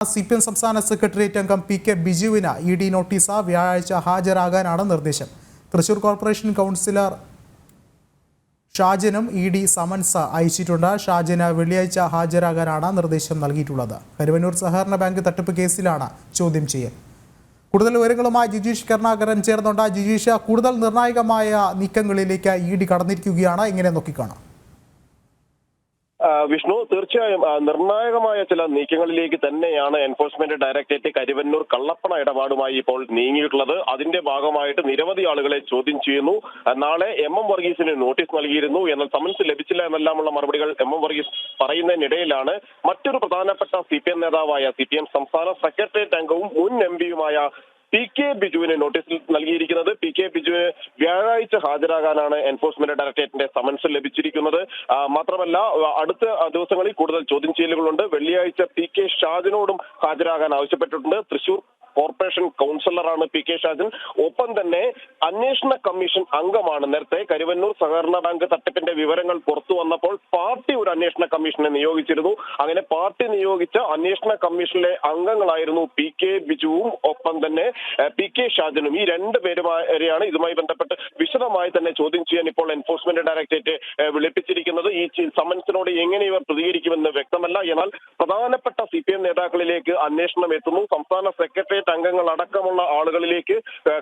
CPM സംസ്ഥാന secretariat അംഗം PK ബിജുവിന് ED notice വ്യാഴാഴ്ച ഹാജരാകാനാണ് നിർദ്ദേശം. തൃശൂർ കോർപ്പറേഷൻ കൗൺസിലർ ഷാജനും ED സമൻസ് അയച്ചിട്ടുണ്ട്. ഷാജന് വെള്ളിയാഴ്ച ഹാജരാകാനാണ് നിർദ്ദേശം നൽകിയിട്ടുള്ളത്. കരുവന്നൂർ സഹകരണ ബാങ്ക് തട്ടിപ്പ് കേസിലാണ് ചോദ്യം ചെയ്യൽ. കൂടുതൽ വിവരങ്ങളുമായി ജിജീഷ് കരുണാകരൻ ചേർന്നുണ്ട്. ജിജീഷ്, കൂടുതൽ നിർണായകമായ നീക്കങ്ങളിലേക്ക് ED കടന്നിരിക്കുകയാണ്, എങ്ങനെ നോക്കിക്കാണാം? വിഷ്ണു, തീർച്ചയായും നിർണായകമായ ചില നീക്കങ്ങളിലേക്ക് തന്നെയാണ് എൻഫോഴ്സ്മെന്റ് ഡയറക്ടറേറ്റ് കരുവന്നൂർ കള്ളപ്പണ ഇടപാടുമായി ഇപ്പോൾ നീങ്ങിയിട്ടുള്ളത്. അതിന്റെ ഭാഗമായിട്ട് നിരവധി ആളുകളെ ചോദ്യം ചെയ്യുന്നു. നാളെ MM വർഗീസിന് നോട്ടീസ് നൽകിയിരുന്നു, എന്നാൽ സമൻസ് ലഭിച്ചില്ല എന്നെല്ലാമുള്ള മറുപടികൾ MM വർഗീസ് പറയുന്നതിനിടയിലാണ് മറ്റൊരു പ്രധാനപ്പെട്ട CPM നേതാവായ CPM സംസ്ഥാന സെക്രട്ടേറിയറ്റ് അംഗവും മുൻ MPയുമായ PK ബിജുവിന് നോട്ടീസ് നൽകിയിരിക്കുന്നത്. PK ബിജുവിന് വ്യാഴാഴ്ച ഹാജരാകാനാണ് എൻഫോഴ്സ്മെന്റ് ഡയറക്ടറേറ്റിന്റെ സമൻസ് ലഭിച്ചിരിക്കുന്നത്. മാത്രമല്ല, അടുത്ത ദിവസങ്ങളിൽ കൂടുതൽ ചോദ്യം ചെയ്യലുകളുണ്ട്. വെള്ളിയാഴ്ച PK ഷാജനോടും ഹാജരാകാൻ ആവശ്യപ്പെട്ടിട്ടുണ്ട്. തൃശൂർ കോർപ്പറേഷൻ കൗൺസിലറാണ് PK ഷാജൻ. ഒപ്പം തന്നെ അന്വേഷണ കമ്മീഷൻ അംഗമാണ്. നേരത്തെ കരുവന്നൂർ സഹകരണ ബാങ്ക് തട്ടിപ്പിന്റെ വിവരങ്ങൾ പുറത്തു വന്നപ്പോൾ പാർട്ടി ഒരു അന്വേഷണ കമ്മീഷനെ നിയോഗിച്ചിരുന്നു. അങ്ങനെ പാർട്ടി നിയോഗിച്ച അന്വേഷണ കമ്മീഷനിലെ അംഗങ്ങളായിരുന്നു PK ബിജുവും ഒപ്പം തന്നെ PK ഷാജനും. ഈ രണ്ടുപേരുമാരെയാണ് ഇതുമായി ബന്ധപ്പെട്ട് വിശദമായി തന്നെ ചോദ്യം ചെയ്യാൻ ഇപ്പോൾ എൻഫോഴ്സ്മെന്റ് ഡയറക്ടറേറ്റ് വിളിപ്പിച്ചിരിക്കുന്നത്. ഈ സമൻസിനോട് എങ്ങനെ ഇവർ പ്രതികരിക്കുമെന്ന് വ്യക്തമല്ല. എന്നാൽ പ്രധാനപ്പെട്ട CPM നേതാക്കളിലേക്ക് അന്വേഷണം എത്തുന്നു. സംസ്ഥാന സെക്രട്ടേറിയറ്റ് അംഗങ്ങൾ അടക്കമുള്ള ആളുകളിലേക്ക്,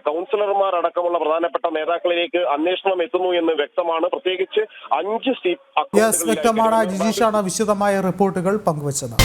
കൗൺസിലർമാർ അടക്കമുള്ള പ്രധാനപ്പെട്ട നേതാക്കളിലേക്ക് അന്വേഷണം എത്തുന്നു എന്ന് വ്യക്തമാണ്. പ്രത്യേകിച്ച് 5 വ്യക്തമാണ്. ജിജീഷാണ് വിശദമായ റിപ്പോർട്ടുകൾ പങ്കുവച്ചത്.